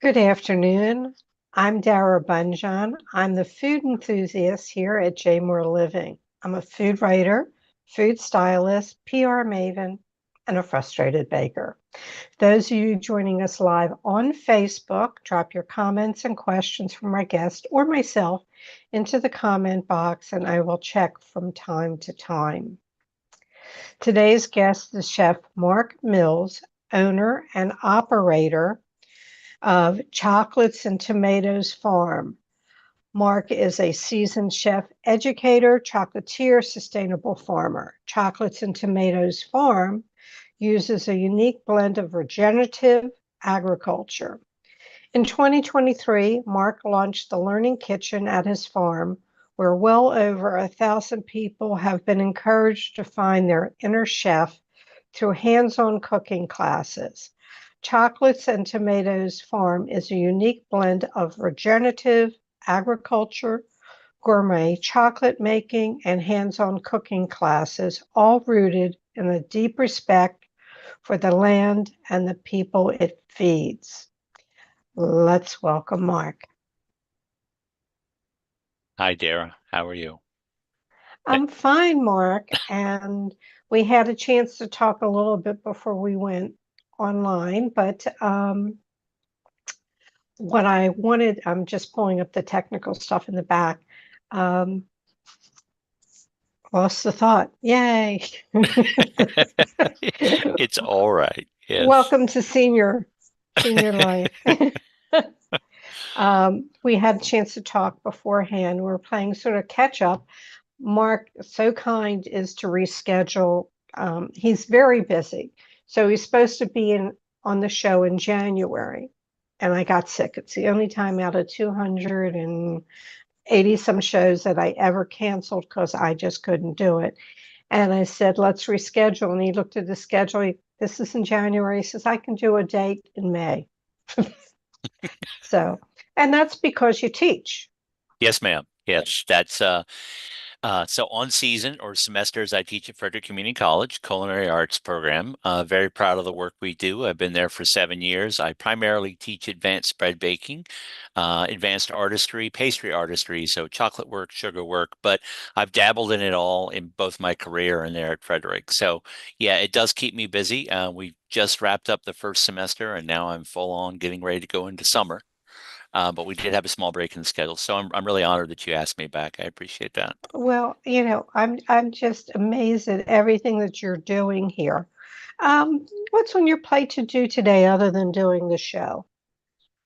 Good afternoon. I'm Dara Bunjon. I'm the food enthusiast here at J Moore Living. I'm a food writer, food stylist, PR maven, and a frustrated baker. Those of you joining us live on Facebook, drop your comments and questions from our guest or myself into the comment box, and I will check from time to time. Today's guest is Chef Mark Mills, owner and operator of Chocolates and Tomatoes Farm. Mark is a seasoned chef, educator, chocolatier, sustainable farmer. Chocolates and Tomatoes Farm uses a unique blend of regenerative agriculture. In 2023, Mark launched the Learning Kitchen at his farm, where well over 1,000 people have been encouraged to find their inner chef through hands-on cooking classes. Chocolates and Tomatoes Farm is a unique blend of regenerative agriculture, gourmet chocolate making, and hands-on cooking classes, all rooted in a deep respect for the land and the people it feeds. Let's welcome Mark. Hi, Dara. How are you? I'm fine, Mark, and we had a chance to talk a little bit before we went online, but what I wanted, I'm just pulling up the technical stuff in the back. Um, Lost the thought. Yay. It's all right. Yes. Welcome to senior life. We had a chance to talk beforehand. We're playing sort of catch up. Mark, so kind is to reschedule. He's very busy. So he's supposed to be on the show in January, and I got sick. It's the only time out of 280 some shows that I ever canceled because I just couldn't do it. And I said, let's reschedule. And he looked at the schedule. This is in January. He says, I can do a date in May. So, and that's because you teach. Yes, ma'am. Yes, that's so on season or semesters, I teach at Frederick Community College, Culinary Arts program. Very proud of the work we do. I've been there for 7 years. I primarily teach advanced bread baking, advanced artistry, pastry artistry, so chocolate work, sugar work, but I've dabbled in it all in both my career and there at Frederick. So yeah, it does keep me busy. We just wrapped up the first semester and now I'm full on getting ready to go into summer. But we did have a small break in the schedule. So I'm really honored that you asked me back. I appreciate that. Well, I'm just amazed at everything that you're doing here. What's on your plate to do today other than doing the show?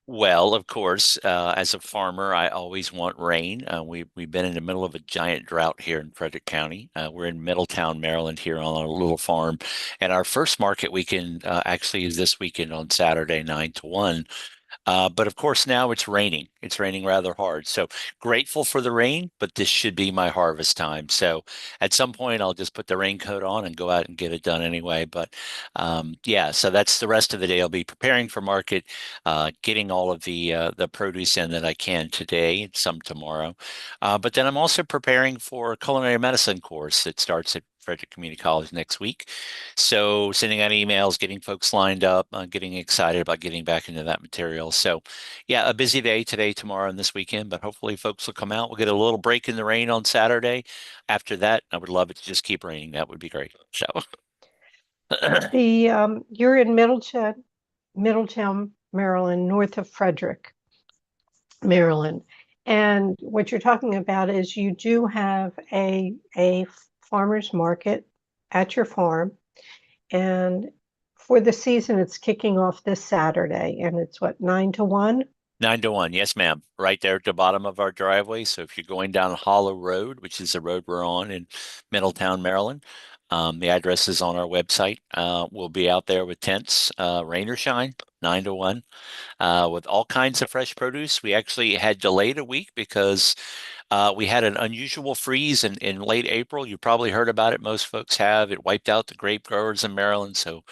Well, of course, as a farmer, I always want rain. We've been in the middle of a giant drought here in Frederick County. We're in Middletown, Maryland, here on a little farm, and our first market weekend actually is this weekend on Saturday, 9 to 1. But of course, now it's raining. It's raining rather hard. So grateful for the rain, but this should be my harvest time. So at some point, I'll just put the raincoat on and go out and get it done anyway. But yeah, so that's the rest of the day. I'll be preparing for market, getting all of the produce in that I can today and some tomorrow. But then I'm also preparing for a culinary medicine course that starts at Frederick Community College next week. So sending out emails, getting folks lined up, getting excited about getting back into that material. So yeah, a busy day today, tomorrow, and this weekend, but hopefully folks will come out. We'll get a little break in the rain on Saturday. After that, I would love it to just keep raining. That would be great. So The You're in Middletown, Maryland, north of Frederick, Maryland. And what you're talking about is you do have a farmer's market at your farm. And for the season, it's kicking off this Saturday, and it's what, 9 to 1? 9 to 1, yes, ma'am. Right there at the bottom of our driveway. So if you're going down Hollow Road, which is the road we're on in Middletown, Maryland, the address is on our website. We'll be out there with tents, rain or shine, 9 to 1, with all kinds of fresh produce. We actually had delayed a week because we had an unusual freeze in late April. You probably heard about it. Most folks have. It wiped out the grape growers in Maryland. So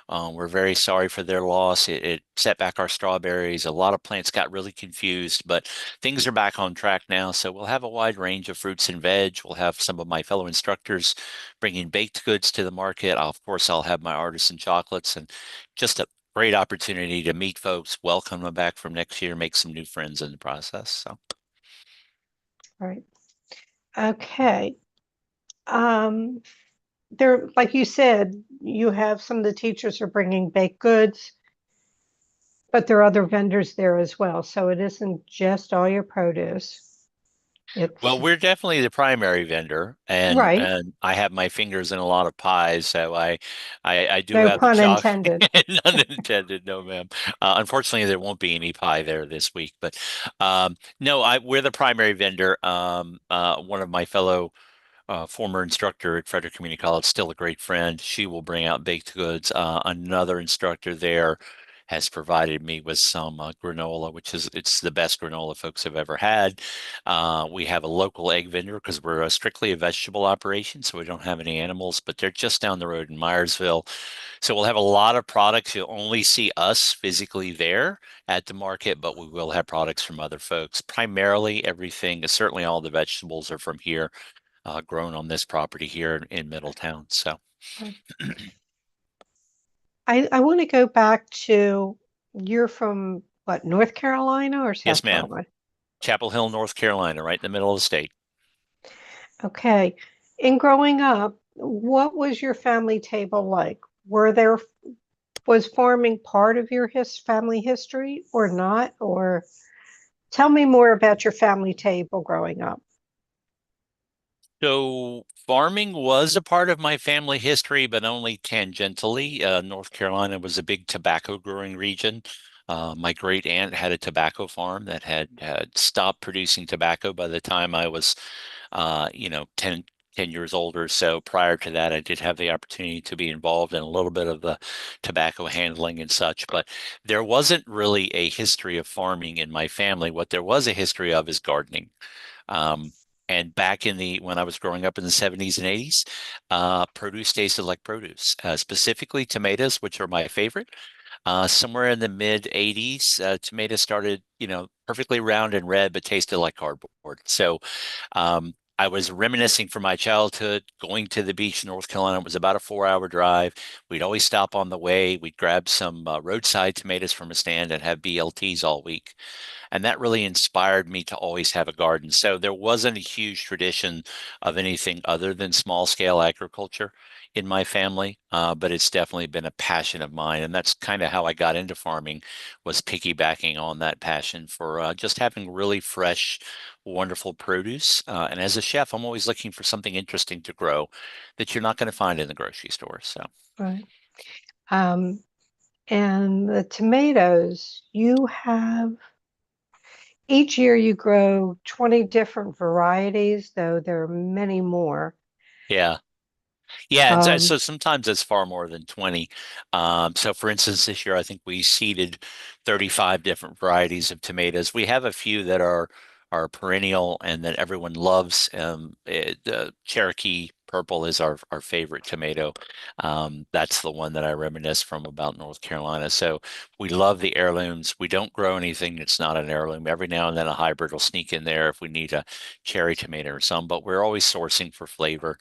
we're very sorry for their loss. It set back our strawberries. A lot of plants got really confused, but things are back on track now. So we'll have a wide range of fruits and veg. We'll have some of my fellow instructors bringing baked goods to the market. Of course, I'll have my artisan chocolates and just great opportunity to meet folks, welcome them back from next year, make some new friends in the process. So, Right. Okay. Um, there, like you said, you have some of the teachers are bringing baked goods, but there are other vendors there as well. So it isn't just all your produce. well, It's we're definitely the primary vendor, and right. and I have my fingers in a lot of pies, so I do No have the pun chocolate. intended. None intended, no, ma'am. Unfortunately, there won't be any pie there this week, but no, we're the primary vendor. One of my fellow former instructor at Frederick Community College, still a great friend. She will bring out baked goods. Another instructor there has provided me with some granola, which is it's the best granola folks have ever had. We have a local egg vendor because we're strictly a vegetable operation, so we don't have any animals, but they're just down the road in Myersville. So we'll have a lot of products. You'll only see us physically there at the market, but we will have products from other folks. Primarily everything, certainly all the vegetables are from here, grown on this property here in Middletown. So, I want to go back to you're from what, North Carolina or yes, South ma'am. Carolina? Chapel Hill, North Carolina, right in the middle of the state. Okay. In growing up, what was your family table like? Was farming part of your family history or not? Or tell me more about your family table growing up. So, farming was a part of my family history, but only tangentially. North Carolina was a big tobacco growing region. My great aunt had a tobacco farm that had stopped producing tobacco by the time I was, 10 years old or so. Prior to that, I did have the opportunity to be involved in a little bit of the tobacco handling and such, but there wasn't really a history of farming in my family. What there was a history of is gardening. Um, and back when I was growing up in the 70s and 80s, produce tasted like produce, specifically tomatoes, which are my favorite. Somewhere in the mid 80s, tomatoes started, perfectly round and red, but tasted like cardboard. So I was reminiscing from my childhood, going to the beach in North Carolina. It was about a 4-hour drive. We'd always stop on the way. We'd grab some roadside tomatoes from a stand and have BLTs all week. And that really inspired me to always have a garden. So there wasn't a huge tradition of anything other than small scale agriculture in my family, but it's definitely been a passion of mine. And that's kind of how I got into farming, was piggybacking on that passion for just having really fresh, wonderful produce. And as a chef, I'm always looking for something interesting to grow that you're not going to find in the grocery store. So. Right. Um, and the tomatoes, each year you grow 20 different varieties, though there are many more. Yeah. Yeah, and so Um, sometimes it's far more than 20. So for instance, this year I think we seeded 35 different varieties of tomatoes. We have a few that are perennial and that everyone loves. The Cherokee Purple is our favorite tomato. That's the one that I reminisce from about North Carolina. So we love the heirlooms. We don't grow anything that's not an heirloom. Every now and then a hybrid will sneak in there if we need a cherry tomato or some, but we're always sourcing for flavor.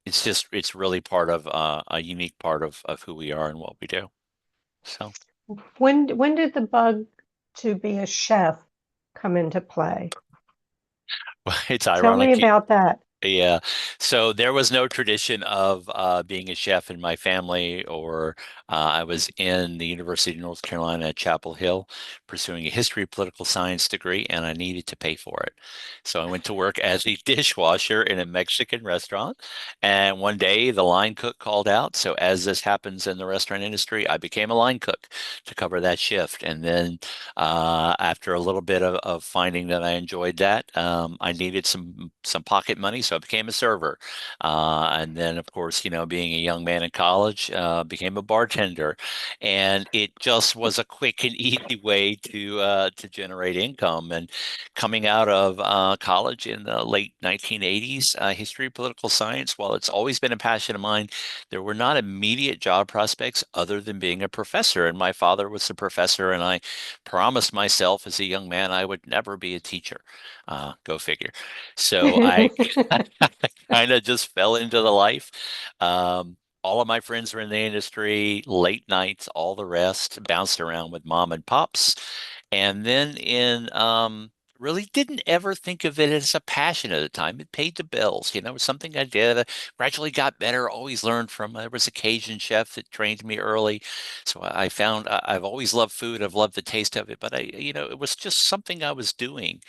It's really part of a unique part of who we are and what we do. So when did the bug to be a chef come into play? it's Tell me ironic. about that. Yeah. So there was no tradition of being a chef in my family, or I was in the University of North Carolina at Chapel Hill pursuing a history political science degree, and I needed to pay for it. So I went to work as a dishwasher in a Mexican restaurant. And one day the line cook called out. So as this happens in the restaurant industry, I became a line cook to cover that shift. And then after a little bit of finding that I enjoyed that, I needed some pocket money, so I became a server. And then, of course, being a young man in college, became a bartender, and it just was a quick and easy way to generate income. And coming out of college in the late 1980s, history, political science, while it's always been a passion of mine, there were not immediate job prospects other than being a professor. And my father was a professor, and I promised myself as a young man I would never be a teacher. Go figure. So I kind of just fell into the life. all of my friends were in the industry, late nights, all the rest, bounced around with mom and pops. And then really didn't ever think of it as a passion at the time. It paid the bills, it was something I did. I gradually got better, always learned from. There was a Cajun chef that trained me early. So I found I've always loved food. I've loved the taste of it, but it was just something I was doing.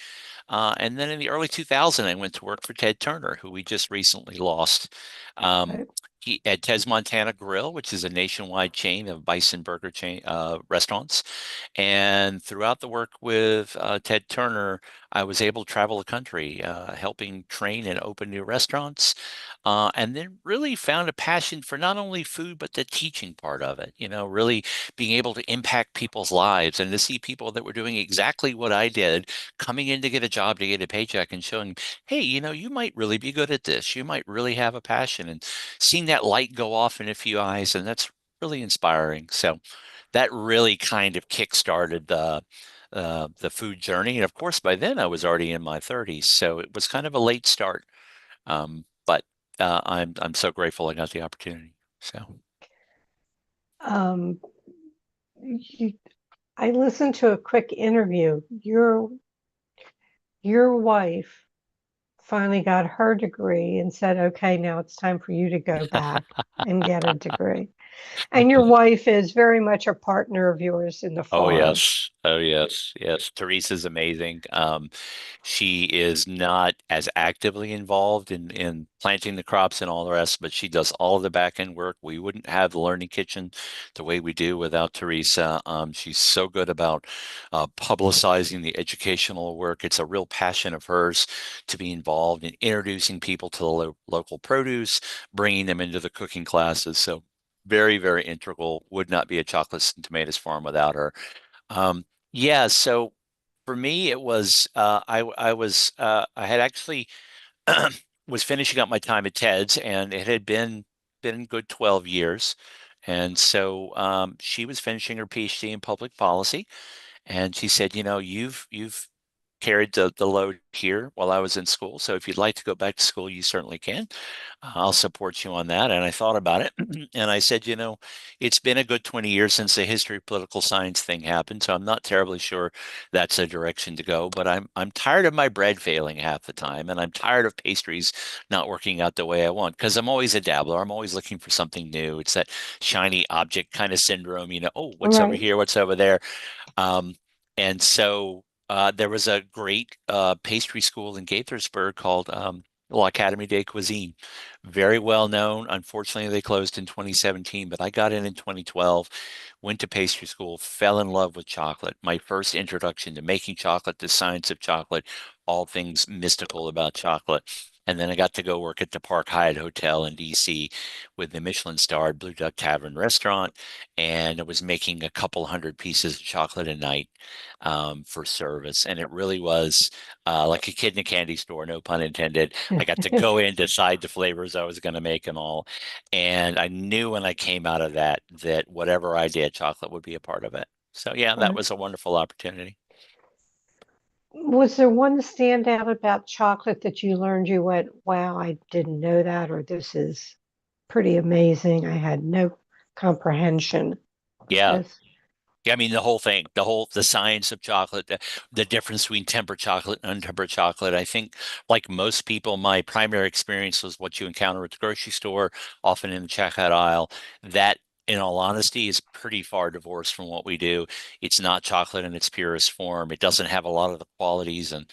And then in the early 2000s, I went to work for Ted Turner, who we just recently lost. Um, Right. he at Ted's Montana Grill, which is a nationwide chain of bison burger chain restaurants. And throughout the work with Ted Turner, I was able to travel the country, helping train and open new restaurants, and then really found a passion for not only food, but the teaching part of it, really being able to impact people's lives and to see people that were doing exactly what I did, coming in to get a job, to get a paycheck, and showing, hey, you might really be good at this. You might really have a passion, and seeing that light go off in a few eyes, and that's really inspiring. So that really kind of kick-started the food journey. And of course, by then I was already in my 30s, so it was kind of a late start. But I'm so grateful I got the opportunity. So Um, you, I listened to a quick interview. Your wife finally got her degree and said, "Okay, now it's time for you to go back and get a degree." And your wife is very much a partner of yours in the Oh farm. yes. Oh yes. Yes. Teresa's amazing. She is not as actively involved in planting the crops and all the rest, but she does all of the back end work. We wouldn't have the learning kitchen the way we do without Teresa. She's so good about publicizing the educational work. It's a real passion of hers to be involved in introducing people to the local produce, bringing them into the cooking classes. So very, very integral. Would not be a chocolates and tomatoes farm without her. Yeah, so for me, it was I had actually was finishing up my time at Ted's, and it had been a good 12 years, and so she was finishing her PhD in public policy, and she said, you've carried the load here while I was in school. So if you'd like to go back to school, you certainly can. I'll support you on that. And I thought about it and I said, it's been a good 20 years since the history of political science thing happened. So I'm not terribly sure that's a direction to go, but I'm tired of my bread failing half the time. And I'm tired of pastries not working out the way I want because I'm always a dabbler. I'm always looking for something new. It's that shiny object kind of syndrome, oh, what's over Right. here? What's over there? Um, and so there was a great pastry school in Gaithersburg called L'Académie des Cuisines. Very well known. Unfortunately, they closed in 2017, but I got in 2012, went to pastry school, fell in love with chocolate. My first introduction to making chocolate, the science of chocolate, all things mystical about chocolate. And then I got to go work at the Park Hyatt Hotel in DC with the Michelin-starred Blue Duck Tavern restaurant, and I was making a couple hundred pieces of chocolate a night for service. And it really was like a kid in a candy store, no pun intended. I got to go in, decide the flavors I was going to make and all. And I knew when I came out of that whatever I did, chocolate would be a part of it. So yeah, that Right. was a wonderful opportunity. Was there one standout about chocolate that you learned you went, wow, I didn't know that, or this is pretty amazing. I had no comprehension of Yeah. this. Yeah, I mean the whole thing, the science of chocolate, the difference between tempered chocolate and untempered chocolate. I think, like most people, my primary experience was what you encounter at the grocery store, often in the checkout aisle. That, in all honesty, is pretty far divorced from what we do. It's not chocolate in its purest form. It doesn't have a lot of the qualities, and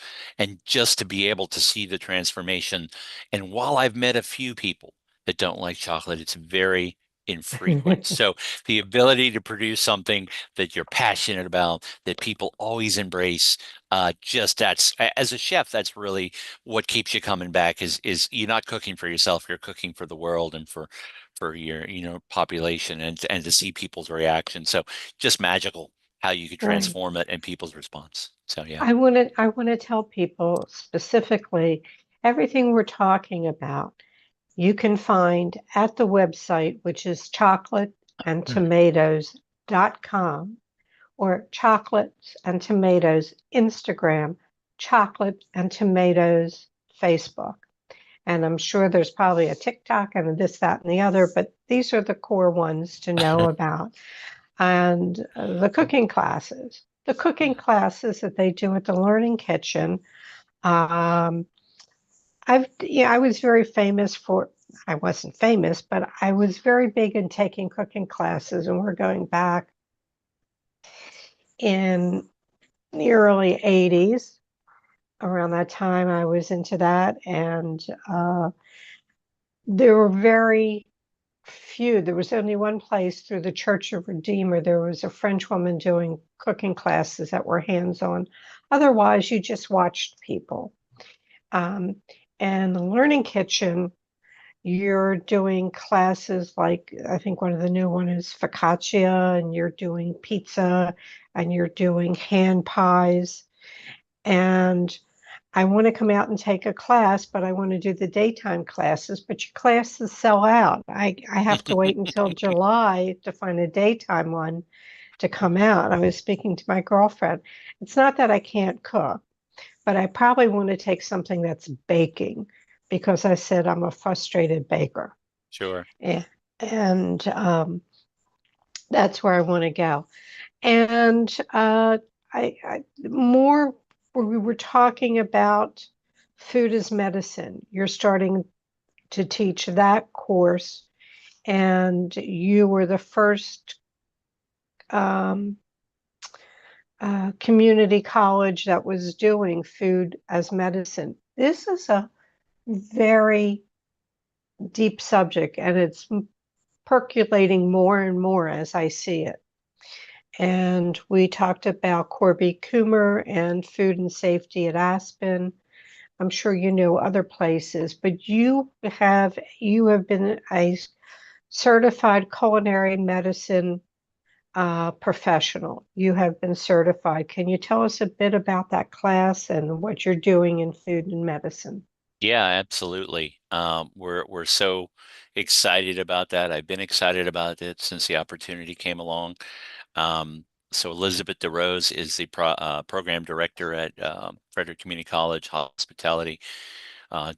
just to be able to see the transformation. And while I've met a few people that don't like chocolate, it's very infrequent. So the ability to produce something that you're passionate about, that people always embrace. Just that's as a chef, that's really what keeps you coming back. Is you're not cooking for yourself, you're cooking for the world and for your population, and to see people's reaction. So just magical how you could Right. transform it and people's response. So yeah. I want to tell people specifically everything we're talking about you can find at the website, which is chocolateandtomatoes.com or chocolates and tomatoes Instagram, chocolate and tomatoes Facebook. And I'm sure there's probably a TikTok and a this, that, and the other, but these are the core ones to know about. And the cooking classes. The cooking classes that they do at the Learning Kitchen. Um, I was very famous for, I wasn't famous, but I was very big in taking cooking classes, and we're going back in the early 80s. Around that time, I was into that, and there were very few. There was only one place through the Church of Redeemer. There was a French woman doing cooking classes that were hands-on. Otherwise, you just watched people. Um, and the Learning Kitchen, you're doing classes like I think one of the new one is focaccia, and you're doing pizza, and you're doing hand pies. And I want to come out and take a class, but I want to do the daytime classes, but your classes sell out. I have to wait until July to find a daytime one to come out. I was speaking to my girlfriend. It's not that I can't cook, but I probably want to take something that's baking because I said I'm a frustrated baker. Sure. And, and that's where I want to go. And I more we were talking about food as medicine. You're starting to teach that course, and you were the first um, community college that was doing food as medicine. This is a very deep subject, and it's percolating more and more as I see it. And we talked about Corby Coomer and food and safety at Aspen. I'm sure you know other places, but you have been a certified culinary medicine professional. You have been certified. Can you tell us a bit about that class and what you're doing in food and medicine? Yeah, absolutely. We're so excited about that. I've been excited about it since the opportunity came along. So Elizabeth DeRose is the program director at Frederick Community College Hospitality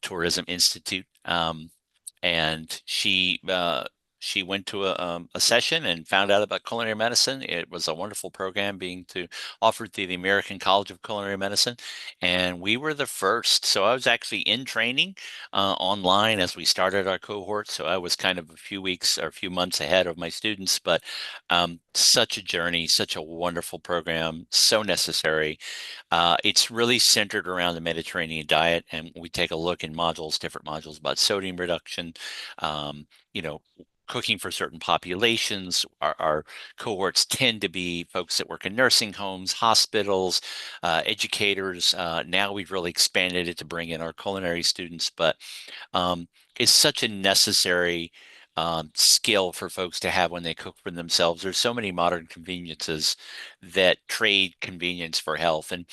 Tourism Institute. And she went to a session and found out about culinary medicine. It was a wonderful program being offered through the American College of Culinary Medicine, and we were the first. So I was actually in training online as we started our cohort. So I was kind of a few weeks or a few months ahead of my students, but such a journey, such a wonderful program, so necessary. It's really centered around the Mediterranean diet, and we take a look in modules, different modules about sodium reduction, um, you know, cooking for certain populations. Our cohorts tend to be folks that work in nursing homes, hospitals, educators. Now we've really expanded it to bring in our culinary students, but um, it's such a necessary skill for folks to have when they cook for themselves. There's so many modern conveniences that trade convenience for health, and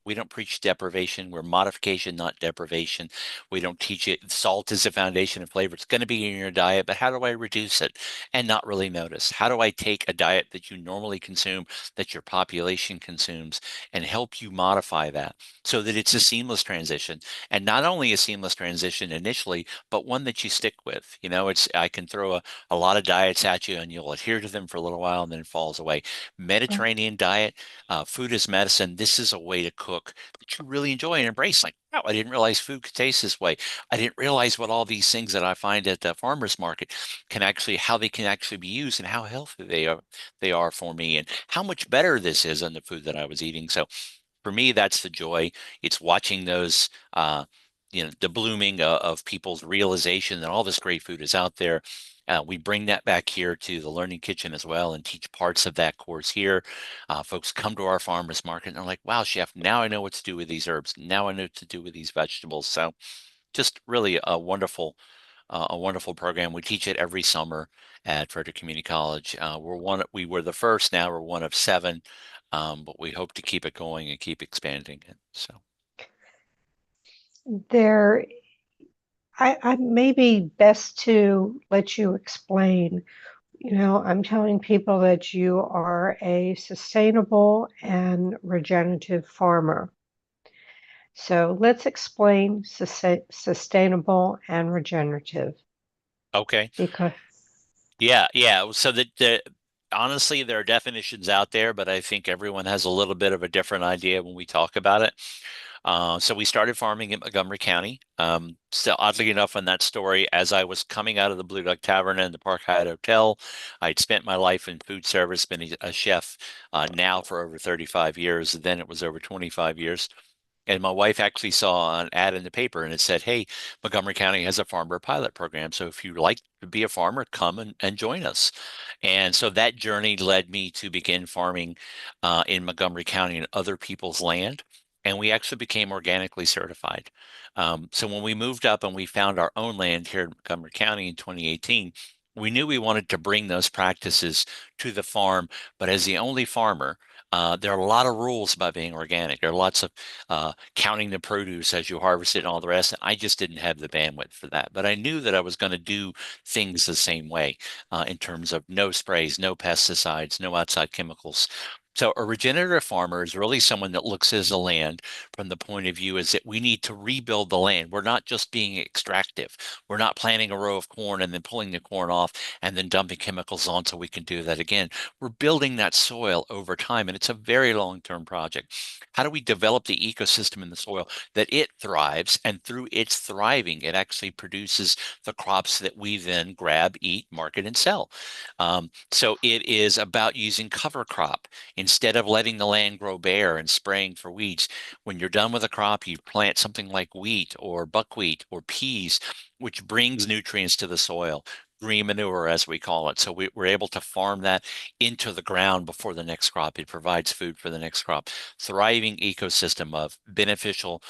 we don't preach deprivation. We're modification, not deprivation. We don't teach it. Salt is the foundation of flavor. It's going to be in your diet, but how do I reduce it and not really notice? How do I take a diet that you normally consume, that your population consumes, and help you modify that so that it's a seamless transition? And not only a seamless transition initially, but one that you stick with. I can throw a lot of diets at you and you'll adhere to them for a little while and then it falls away. Mediterranean diet, food is medicine. This is a way to cook that you really enjoy and embrace. Like, wow, I didn't realize food could taste this way. I didn't realize what all these things that I find at the farmer's market how they can actually be used and how healthy they are for me and how much better this is than the food that I was eating. So for me, that's the joy. It's watching those, the blooming of people's realization that all this great food is out there. We bring that back here to the Learning Kitchen as well and teach parts of that course here. Folks come to our farmers market and they're like, wow, chef, now I know what to do with these herbs. Now I know what to do with these vegetables. So just really a wonderful program. We teach it every summer at Frederick Community College. We were the first, now we're one of seven, but we hope to keep it going and keep expanding it. So. There, I maybe best to let you explain. I'm telling people that you are a sustainable and regenerative farmer. So let's explain sustainable and regenerative Okay. because Yeah, yeah. So the honestly, there are definitions out there, but I think everyone has a little bit of a different idea when we talk about it. So we started farming in Montgomery County. So oddly enough, in that story, as I was coming out of the Blue Duck Tavern and the Park Hyatt Hotel, I'd spent my life in food service, been a chef now for over 35 years. Then it was over 25 years. And my wife actually saw an ad in the paper and it said, "Hey, Montgomery County has a farmer pilot program. So if you'd like to be a farmer, come and join us." And so that journey led me to begin farming in Montgomery County and other people's land. And we actually became organically certified. So when we moved up and we found our own land here in Montgomery County in 2018, we knew we wanted to bring those practices to the farm. But as the only farmer, there are a lot of rules about being organic. There are lots of counting the produce as you harvest it and all the rest. And I just didn't have the bandwidth for that. But I knew that I was going to do things the same way in terms of no sprays, no pesticides, no outside chemicals. So a regenerative farmer is really someone that looks at the land from the point of view is that we need to rebuild the land. We're not just being extractive. We're not planting a row of corn and then pulling the corn off and then dumping chemicals on so we can do that again. We're building that soil over time, and it's a very long-term project. How do we develop the ecosystem in the soil that it thrives, and through its thriving, it actually produces the crops that we then grab, eat, market, and sell. So it is about using cover crop instead of letting the land grow bare and spraying for weeds. When you're done with a crop, you plant something like wheat or buckwheat or peas, which brings nutrients to the soil. Green manure, as we call it. So we're able to farm that into the ground before the next crop. It provides food for the next crop. Thriving ecosystem of beneficial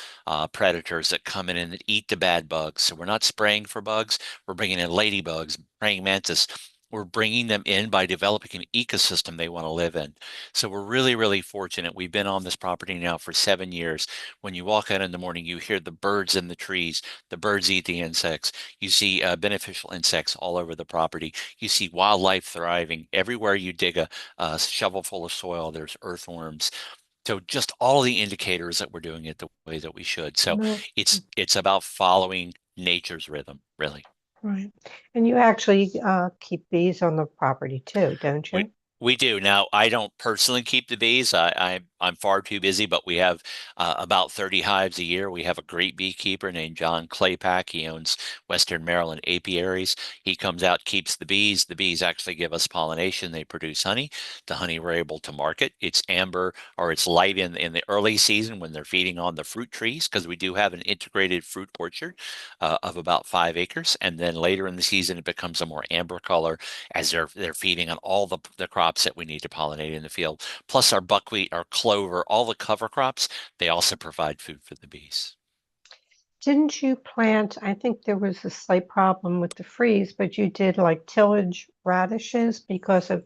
predators that come in and that eat the bad bugs. So we're not spraying for bugs. We're bringing in ladybugs, praying mantis. We're bringing them in by developing an ecosystem they want to live in. So we're really, really fortunate. We've been on this property now for 7 years. When you walk out in the morning, you hear the birds in the trees. The birds eat the insects. You see beneficial insects all over the property. You see wildlife thriving. Everywhere you dig a shovel full of soil, there's earthworms. So just all the indicators that we're doing it the way that we should. So no, it's about following nature's rhythm, really. right. And you actually keep bees on the property too, don't We you? we do. Now, I don't personally keep the bees. I'm far too busy, but we have about 30 hives a year. We have a great beekeeper named John Claypack. He owns Western Maryland apiaries. He comes out, keeps the bees. The bees actually give us pollination. They produce honey. The honey we're able to market. It's amber or it's light in the early season when they're feeding on the fruit trees because we do have an integrated fruit orchard of about 5 acres. And then later in the season, it becomes a more amber color as they're feeding on all the crops that we need to pollinate in the field. Plus our buckwheat, our clover, all the cover crops, they also provide food for the bees. Didn't you plant, I think there was a slight problem with the freeze, but you did like tillage radishes because of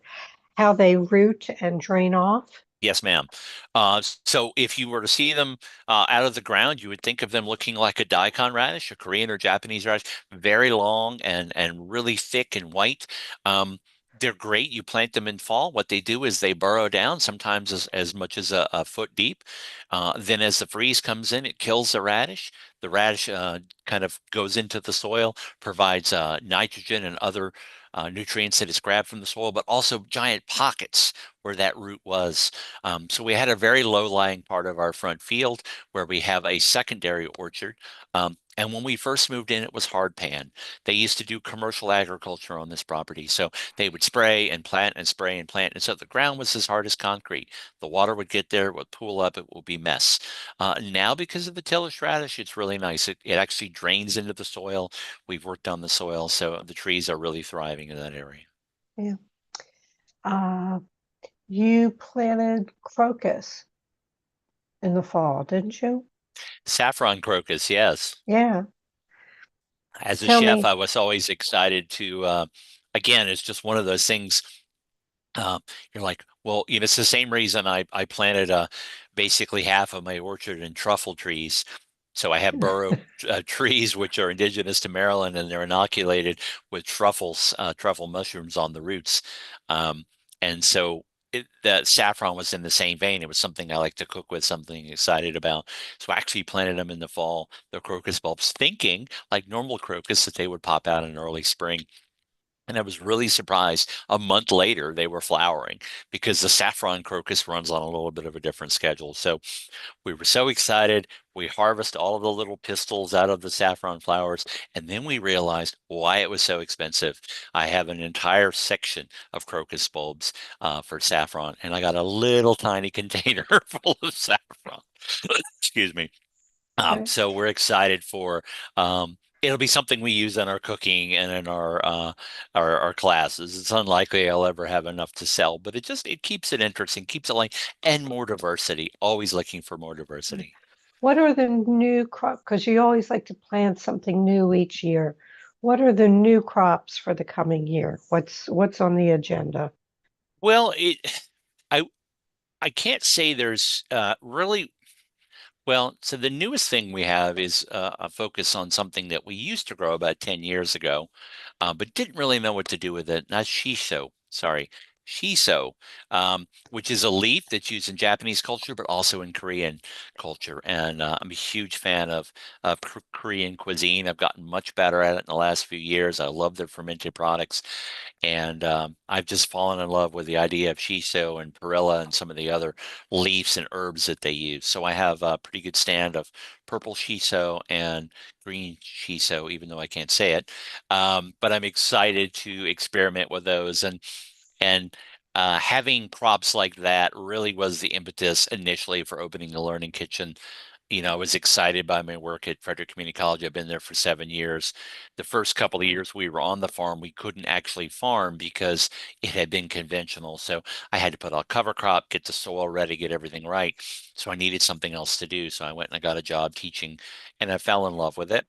how they root and drain off? Yes, ma'am. So if you were to see them out of the ground, you would think of them looking like a daikon radish, a Korean or Japanese radish, very long and really thick and white. They're great. You plant them in fall. What they do is they burrow down, sometimes as much as a foot deep. Then as the freeze comes in, it kills the radish. The radish kind of goes into the soil, provides nitrogen and other nutrients that it's grabbed from the soil, but also giant pockets where that root was. So we had a very low-lying part of our front field where we have a secondary orchard. And when we first moved in, it was hard pan. They used to do commercial agriculture on this property. So they would spray and plant and spray and plant. And so the ground was as hard as concrete. The water would get there, it would pool up, it would be mess. Now, because of the tillage radish, it's really nice. It actually drains into the soil. We've worked on the soil, so the trees are really thriving in that area. Yeah. Uh, you planted crocus in the fall, didn't you? Saffron crocus, yes. Yeah. As a Tell chef, me. I was always excited to, again, it's just one of those things. Uh, you're like, well, it's the same reason I planted basically half of my orchard in truffle trees. So I have burrow trees, which are indigenous to Maryland, and they're inoculated with truffle mushrooms on the roots. Um, and so the saffron was in the same vein. It was something I like to cook with, something excited about. So I actually planted them in the fall, the crocus bulbs, thinking like normal crocus that they would pop out in early spring. And I was really surprised a month later they were flowering because the saffron crocus runs on a little bit of a different schedule. So we were so excited. We harvest all of the little pistils out of the saffron flowers, and then we realized why it was so expensive. I have an entire section of crocus bulbs for saffron, and I got a little tiny container full of saffron. Excuse me. Okay. So we're excited for it'll be something we use in our cooking and in our classes. It's unlikely I'll ever have enough to sell, but it keeps it interesting, keeps it like and more diversity. Always looking for more diversity. What are the new crop? Because you always like to plant something new each year. What are the new crops for the coming year? What's on the agenda? Well, I I can't say there's really. Well, so the newest thing we have is a focus on something that we used to grow about 10 years ago, but didn't really know what to do with it. Not shiso, sorry, shiso, which is a leaf that's used in Japanese culture, but also in Korean culture. And I'm a huge fan of Korean cuisine. I've gotten much better at it in the last few years. I love their fermented products. And I've just fallen in love with the idea of shiso and perilla and some of the other leaves and herbs that they use. So I have a pretty good stand of purple shiso and green shiso, even though I can't say it. But I'm excited to experiment with those. And having crops like that really was the impetus initially for opening the Learning Kitchen. I was excited by my work at Frederick Community College. I've been there for 7 years. The first couple of years we were on the farm, we couldn't actually farm because it had been conventional. So I had to put out cover crop, get the soil ready, get everything right. So I needed something else to do. So I went and I got a job teaching, and I fell in love with it.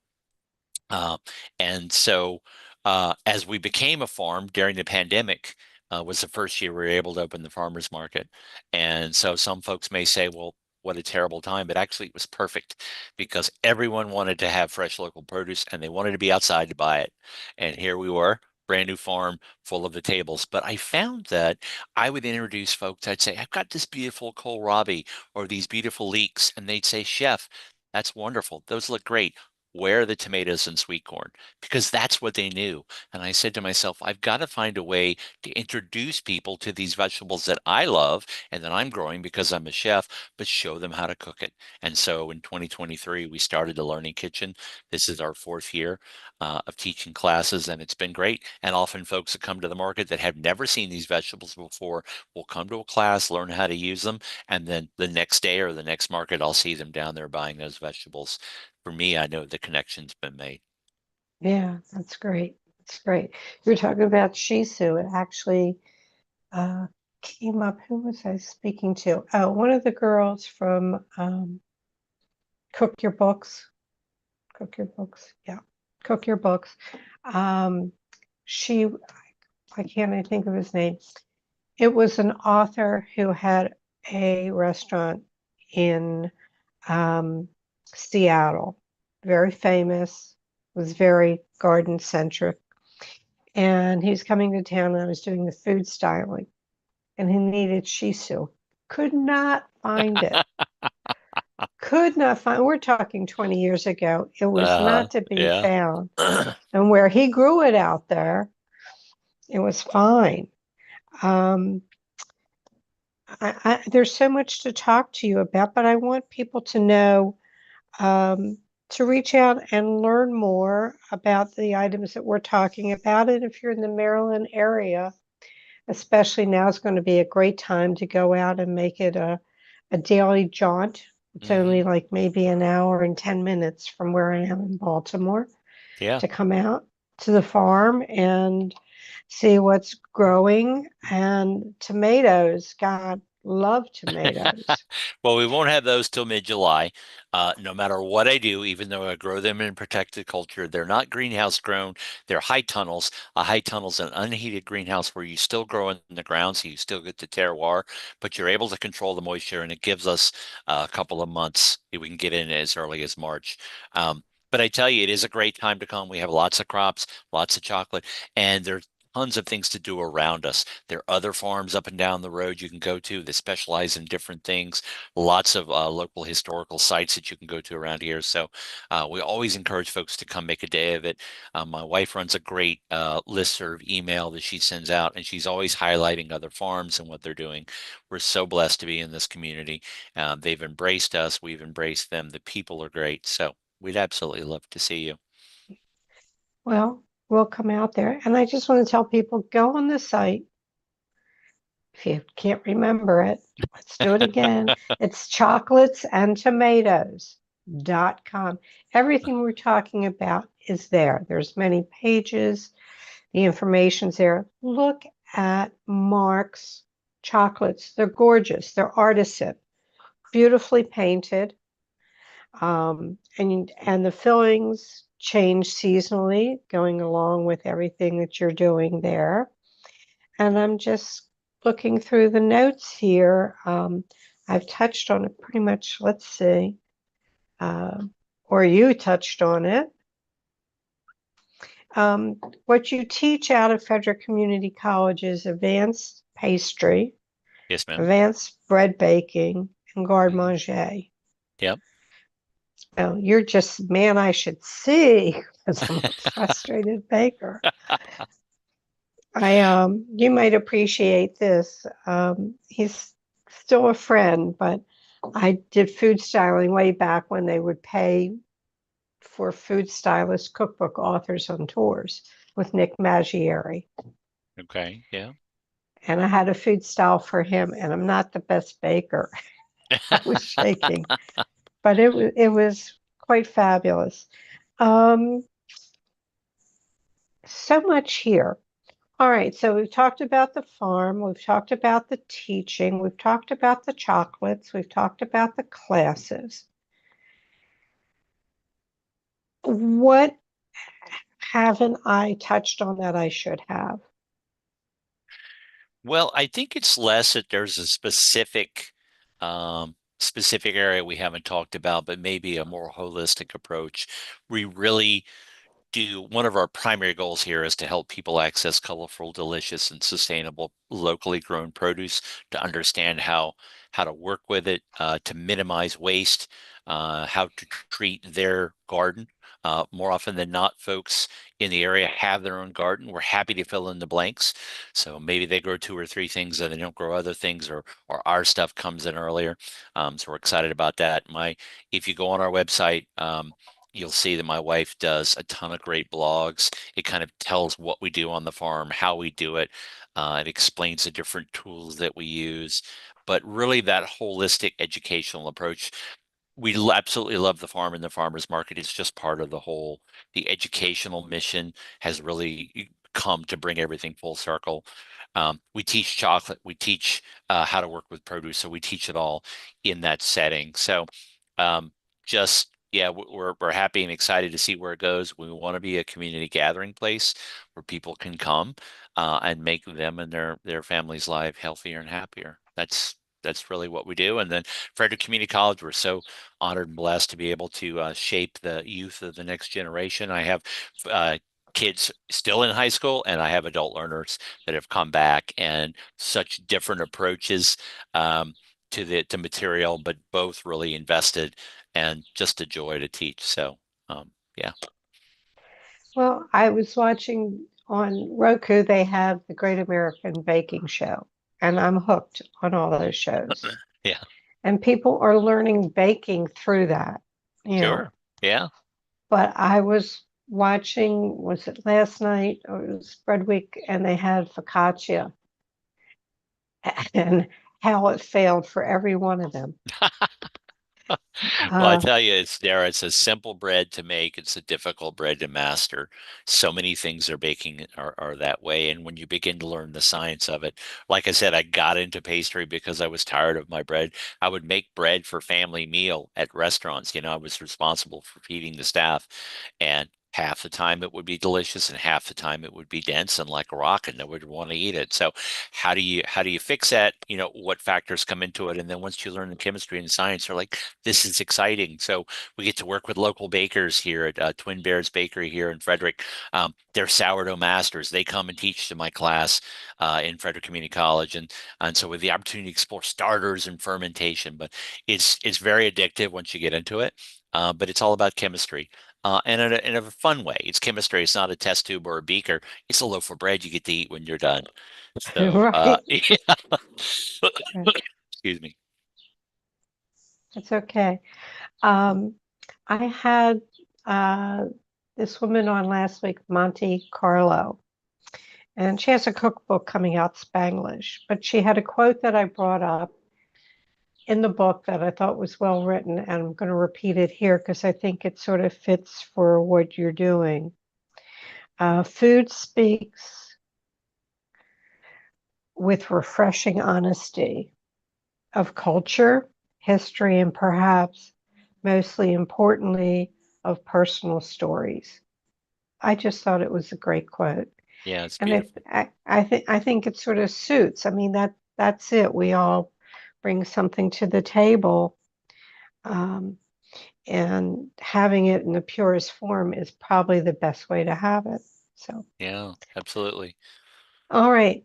Uh, and so, as we became a farm during the pandemic, was the first year we were able to open the farmers market. And so, some folks may say, well, what a terrible time, but actually, it was perfect because everyone wanted to have fresh local produce and they wanted to be outside to buy it. And here we were. Brand new farm full of the tables. But I found that I would introduce folks, I'd say, I've got this beautiful kohlrabi or these beautiful leeks. And they'd say, Chef, that's wonderful. Those look great. Where are the tomatoes and sweet corn? Because that's what they knew. And I said to myself, I've got to find a way to introduce people to these vegetables that I love and that I'm growing because I'm a chef, but show them how to cook it. And so in 2023, we started the Learning Kitchen. This is our fourth year of teaching classes, and it's been great. And often folks that come to the market that have never seen these vegetables before will come to a class, learn how to use them, and then the next day or the next market, I'll see them down there buying those vegetables. For me, I know the connection's been made. Yeah, that's great. That's great. You were talking about Shisu. It actually uh, came up. Who was I speaking to? Oh, one of the girls from Cook Your Books. Cook Your Books. Yeah, Cook Your Books. Um, she, I can't even think of his name. It was an author who had a restaurant in Seattle, very famous, was very garden centric. And he was coming to town and I was doing the food styling and he needed shiso. Could not find it. Could not find, we're talking 20 years ago. It was not to be Yeah. found. And where he grew it out there, it was fine. Um, there's so much to talk to you about, but I want people to know to reach out and learn more about the items that we're talking about. And if you're in the Maryland area, especially now is going to be a great time to go out and make it a daily jaunt. It's Hmm. only like maybe an hour and 10 minutes from where I am in Baltimore Yeah. to come out to the farm and see what's growing. And tomatoes, God, love tomatoes. Well, we won't have those till mid-July. No matter what I do, even though I grow them in protected culture, they're not greenhouse grown. They're high tunnels. A high tunnel is an unheated greenhouse where you still grow in the ground, so you still get the terroir, but you're able to control the moisture, and it gives us a couple of months. We can get in as early as March. But I tell you, it is a great time to come. We have lots of crops, lots of chocolate, and there's tons of things to do around us. There are other farms up and down the road you can go to that specialize in different things. Lots of local historical sites that you can go to around here. So we always encourage folks to come make a day of it. My wife runs a great listserv email that she sends out, and she's always highlighting other farms and what they're doing. We're so blessed to be in this community. They've embraced us. We've embraced them. The people are great. So we'd absolutely love to see you. Well, we'll come out there. And I just want to tell people, go on the site. If you can't remember it, let's do it again. It's chocolatesandtomatoes.com. Everything we're talking about is there. There's many pages. The information's there. Look at Mark's chocolates. They're gorgeous. They're artisan, beautifully painted. And the fillings change seasonally, going along with everything that you're doing there. And I'm just looking through the notes here. I've touched on it pretty much. Let's see. Or you touched on it. What you teach out of Frederick Community College is advanced pastry, Yes, ma'am. advanced bread baking, and garde Mhm. manger. Yep. Well, you're just man I should see because I'm a frustrated baker. You might appreciate this. He's still a friend, but I did food styling way back when they would pay for food stylist cookbook authors on tours with Nick Maggieri. Okay. Yeah. And I had a food style for him, and I'm not the best baker. I was shaking, but it was quite fabulous. Um, so much here. All right, so we've talked about the farm, we've talked about the teaching, we've talked about the chocolates, we've talked about the classes. What haven't I touched on that I should have? Well, I think it's less that there's a specific area we haven't talked about, but maybe a more holistic approach. We really do one of our primary goals here is to help people access colorful, delicious, and sustainable locally grown produce, to understand how to work with it, to minimize waste, how to treat their garden. More often than not, folks in the area have their own garden. We're happy to fill in the blanks. So maybe they grow two or three things and they don't grow other things, or our stuff comes in earlier. So we're excited about that. If you go on our website, you'll see that my wife does a ton of great blogs. It kind of tells what we do on the farm, how we do it. It explains the different tools that we use, but really that holistic educational approach. Absolutely love the farm and the farmers market. It's just part of the educational mission has really come to bring everything full circle. We teach chocolate, we teach how to work with produce, so we teach it all in that setting. So um, just yeah, we're happy and excited to see where it goes. We want to be a community gathering place where people can come and make them and their families' life healthier and happier. That's really what we do. And then Frederick Community College, we're so honored and blessed to be able to shape the youth of the next generation. I have kids still in high school, and I have adult learners that have come back, and such different approaches to material, but both really invested, and just a joy to teach. So yeah. Well, I was watching on Roku, they have the Great American Baking Show, and I'm hooked on all those shows. Yeah, And people are learning baking through that, you know. sure. Yeah. But I was watching, was it last night or it was Bread Week, and they had focaccia and how it failed for every one of them. Well, I Uh, tell you, it's a simple bread to make. It's a difficult bread to master. So many things are baking are that way. And when you begin to learn the science of it, like I said, I got into pastry because I was tired of my bread. I would make bread for family meal at restaurants. I was responsible for feeding the staff and half the time it would be delicious and half the time it would be dense and like a rock and nobody would want to eat it. So how do you fix that? What factors come into it? And then once you learn the chemistry and science, you're like, this is exciting. So we get to work with local bakers here at Twin Bears Bakery here in Frederick. They're sourdough masters. They come and teach to my class in Frederick Community College, and so with the opportunity to explore starters and fermentation, but it's very addictive once you get into it. But it's all about chemistry. And in a fun way. It's chemistry. It's not a test tube or a beaker. It's a loaf of bread you get to eat when you're done. So, Right. yeah. Right. Excuse me. It's okay. Um, I had uh, this woman on last week, Monte Carlo, and she has a cookbook coming out Spanglish, but she had a quote that I brought up in the book that I thought was well written, and I'm going to repeat it here because I think it sort of fits for what you're doing. Food speaks with refreshing honesty of culture, history, and perhaps mostly importantly, of personal stories. I just thought it was a great quote. Yeah, it's And beautiful. I think it sort of suits. I mean, that's it. We all bring something to the table. Um, and having it in the purest form is probably the best way to have it. So, Yeah, absolutely. all right,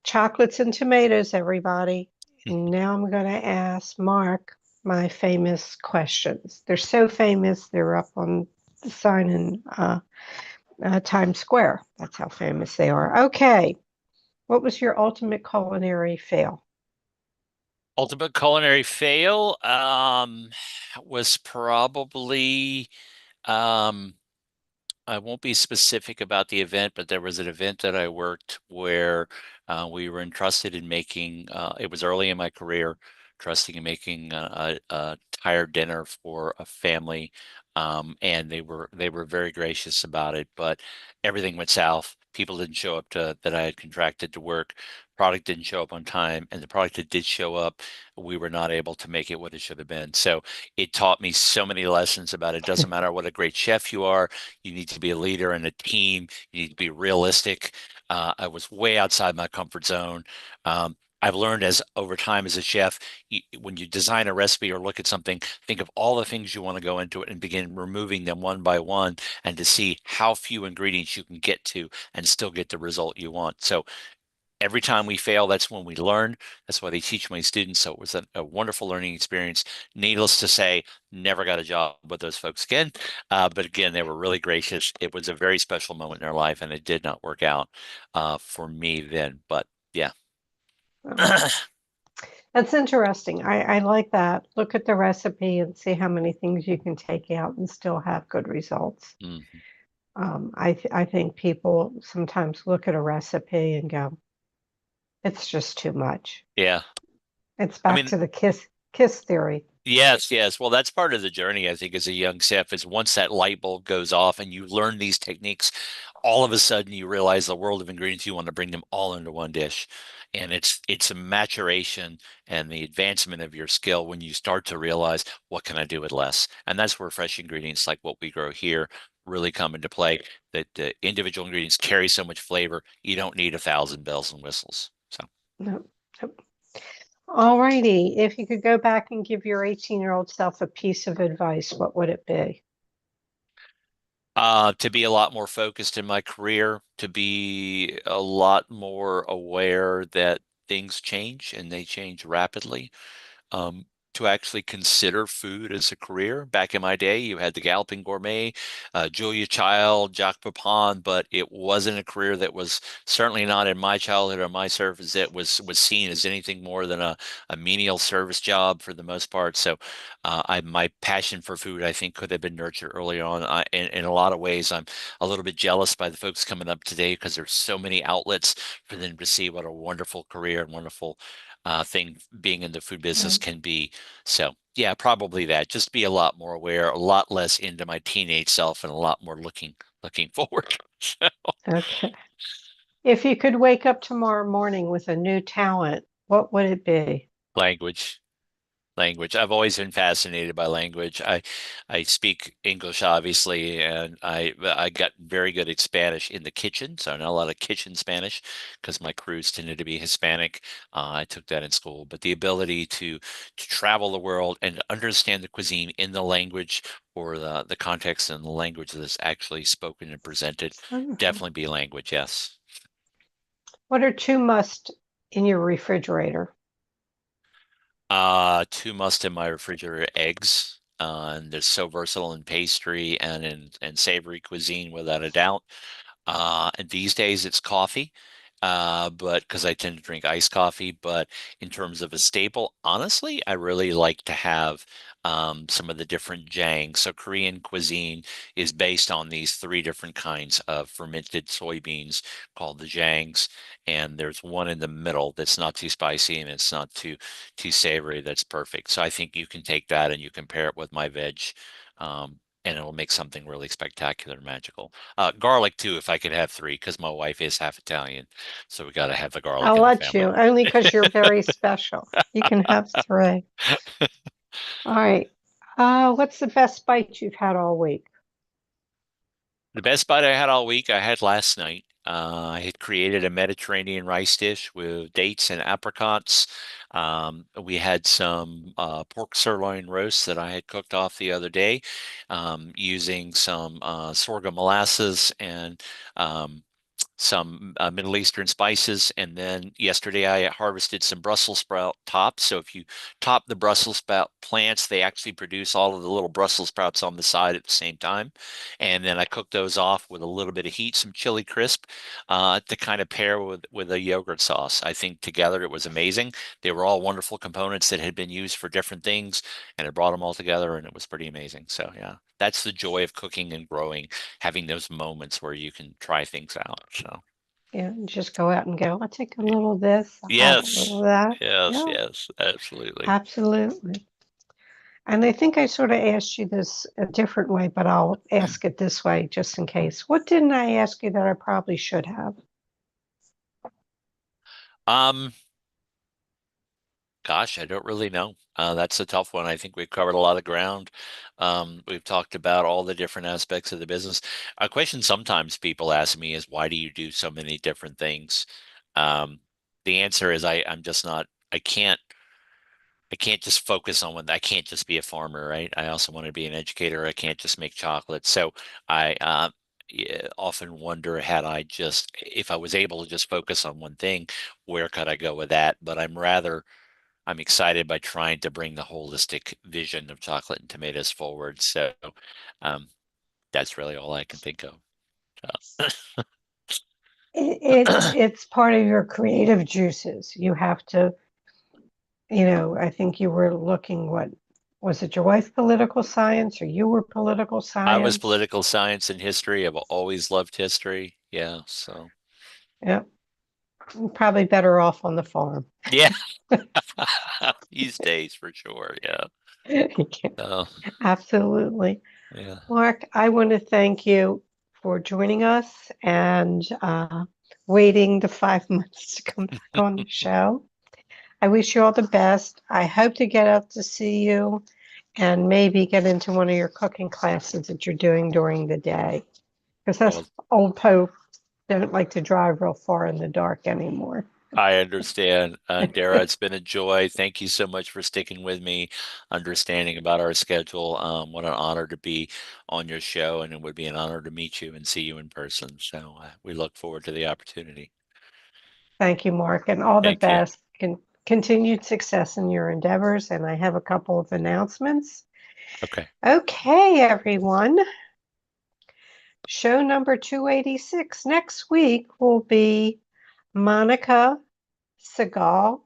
chocolates and tomatoes, everybody. And now I'm going to ask Mark my famous questions. They're so famous, they're up on the sign in Times Square. That's how famous they are. Okay, what was your ultimate culinary fail? Ultimate culinary fail was probably um I won't be specific about the event, but there was an event that I worked where we were entrusted in making, it was early in my career, trusting in making a tired dinner for a family. And they were very gracious about it, but everything went south. People didn't show up that I had contracted to work. Product didn't show up on time, and the product that did show up, we were not able to make it what it should have been. So it taught me so many lessons about it doesn't matter what a great chef you are. You need to be a leader in a team. You need to be realistic. I was way outside my comfort zone. I've learned as over time as a chef, when you design a recipe or look at something, think of all the things you want to go into it and begin removing them one by one and to see how few ingredients you can get to and still get the result you want. So every time we fail, that's when we learn. That's why they teach my students. So it was a wonderful learning experience. Needless to say, never got a job with those folks again. But again, they were really gracious. It was a very special moment in their life, and it did not work out for me then. But yeah. Oh, that's interesting. I like that. Look at the recipe and see how many things you can take out and still have good results. Mhm. I think people sometimes look at a recipe and go, it's just too much. Yeah. It's I back mean, to the kiss theory. yes, yes. Well, that's part of the journey, I think, as a young chef, is once that light bulb goes off and you learn these techniques, all of a sudden you realize the world of ingredients, you want to bring them all into one dish. And it's a maturation and the advancement of your skill when you start to realize what can I do with less. And that's where fresh ingredients like what we grow here really come into play. That the individual ingredients carry so much flavor, you don't need 1,000 bells and whistles. So. No. Nope. All righty. If you could go back and give your 18-year-old self a piece of advice, what would it be? To be a lot more focused in my career, to be a lot more aware that things change and they change rapidly. um, to actually consider food as a career. Back in my day, you had the Galloping Gourmet, Julia Child, Jacques Pepin, but it wasn't a career that was certainly not in my childhood or my service that was seen as anything more than a menial service job for the most part. So my passion for food, I think, could have been nurtured early on. In a lot of ways, I'm a little bit jealous by the folks coming up today because there's so many outlets for them to see what a wonderful career and wonderful thing being in the food business Right. can be. So yeah, probably that. Just be a lot more aware, a lot less into my teenage self, and a lot more looking forward. Okay. If you could wake up tomorrow morning with a new talent, what would it be? Language. Language. I've always been fascinated by language. I speak English obviously, and I got very good at Spanish in the kitchen, so I know a lot of kitchen Spanish because my crews tended to be Hispanic. I took that in school, but the ability to travel the world and understand the cuisine in the language or the context and the language that's actually spoken and presented, Wonderful. definitely be language, yes. What are two must in your refrigerator? Two must in my refrigerator: eggs. And they're so versatile in pastry and in savory cuisine without a doubt. And these days it's coffee, but because I tend to drink iced coffee. But in terms of a staple, honestly, I really like to have some of the different jangs. So Korean cuisine is based on these three different kinds of fermented soybeans called the jangs, and there's one in the middle that's not too spicy and it's not too savory. That's perfect. So I think you can take that and you can pair it with my veg. And it'll make something really spectacular and magical. Garlic too, if I could have three, because my wife is half Italian, so we got to have the garlic I'll in the let family. you, only because you're very special. You can have three. All right. What's the best bite you've had all week? The best bite I had all week, I had last night. I had created a Mediterranean rice dish with dates and apricots. We had some pork sirloin roast that I had cooked off the other day, using some sorghum molasses and um, some Middle Eastern spices. And then yesterday I harvested some Brussels sprout tops. So if you top the Brussels sprout plants, they actually produce all of the little Brussels sprouts on the side at the same time. And then I cooked those off with a little bit of heat, some chili crisp, to kind of pair with a yogurt sauce. I think together it was amazing. They were all wonderful components that had been used for different things, and it brought them all together, and it was pretty amazing. So yeah, that's the joy of cooking and growing, having those moments where you can try things out. So Yeah, just go out and go, I'll take a little of this, I'll have a little yes, of that. yes, Yeah, yes, absolutely. absolutely. And I think I sort of asked you this a different way, but I'll ask it this way just in case. What didn't I ask you that I probably should have? Um, Gosh, I don't really know. That's a tough one. I think we've covered a lot of ground. We've talked about all the different aspects of the business. A question sometimes people ask me is, why do you do so many different things? Um, the answer is I'm just not, I can't just focus on one. I can't just be a farmer, right? I also want to be an educator. I can't just make chocolate. So I yeah, often wonder, had I just, if I was able to just focus on one thing, where could I go with that? But I'm excited by trying to bring the holistic vision of chocolate and tomatoes forward. So um, that's really all I can think of. So, It's part of your creative juices. You have to, I think you were looking, what was it, your wife political science or you were political I was science? political science and history. I've always loved history. Yeah. So Yeah, probably better off on the farm. yeah, these days for sure. Yeah. So Absolutely. yeah. Mark, I want to thank you for joining us and waiting the 5 months to come back on the show. I wish you all the best. I hope to get out to see you and maybe get into one of your cooking classes that you're doing during the day. Because us Well, old Pope don't like to drive real far in the dark anymore. I understand. Dara, it's been a joy. Thank you so much for sticking with me, understanding about our schedule. What an honor to be on your show, and it would be an honor to meet you and see you in person. So we look forward to the opportunity. Thank you, Mark, and all the Thank you. best. Continued success in your endeavors. And I have a couple of announcements. Okay. Okay, everyone. Show number 286 next week will be Monica Segal,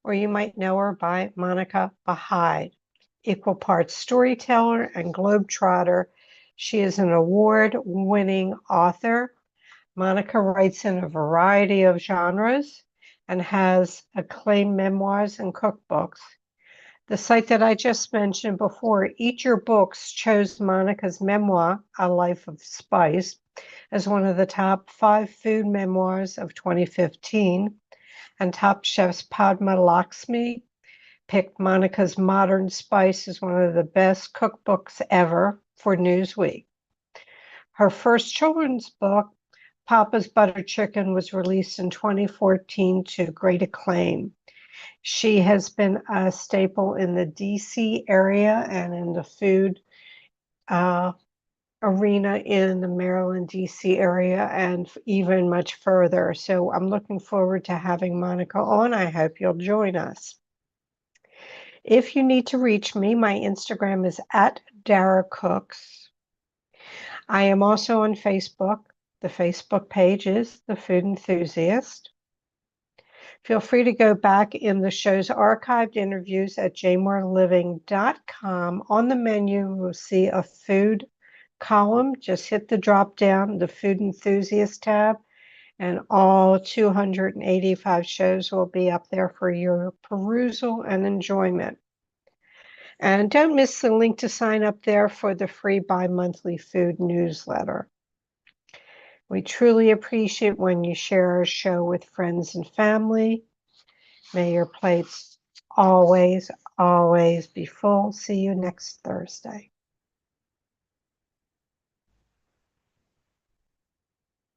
or you might know her by Monica Bahide, equal parts storyteller and globetrotter. She is an award-winning author. Monica writes in a variety of genres and has acclaimed memoirs and cookbooks. The site that I just mentioned before, Eat Your Books, chose Monica's memoir, A Life of Spice, as one of the top 5 food memoirs of 2015, and Top Chef's Padma Lakshmi picked Monica's Modern Spice as one of the best cookbooks ever for Newsweek. Her first children's book, Papa's Butter Chicken, was released in 2014 to great acclaim. She has been a staple in the DC area and in the food arena in the Maryland, DC area, and even much further. So I'm looking forward to having Monica on. I hope you'll join us. If you need to reach me, my Instagram is at Dara Cooks. I am also on Facebook. The Facebook page is The Food Enthusiast. Feel free to go back in the show's archived interviews at jmoreliving.com. On the menu, you will see a food column. Just hit the drop down, the Food Enthusiast tab, and all 285 shows will be up there for your perusal and enjoyment. And don't miss the link to sign up there for the free bi-monthly food newsletter. We truly appreciate when you share our show with friends and family. May your plates always, always be full. See you next Thursday.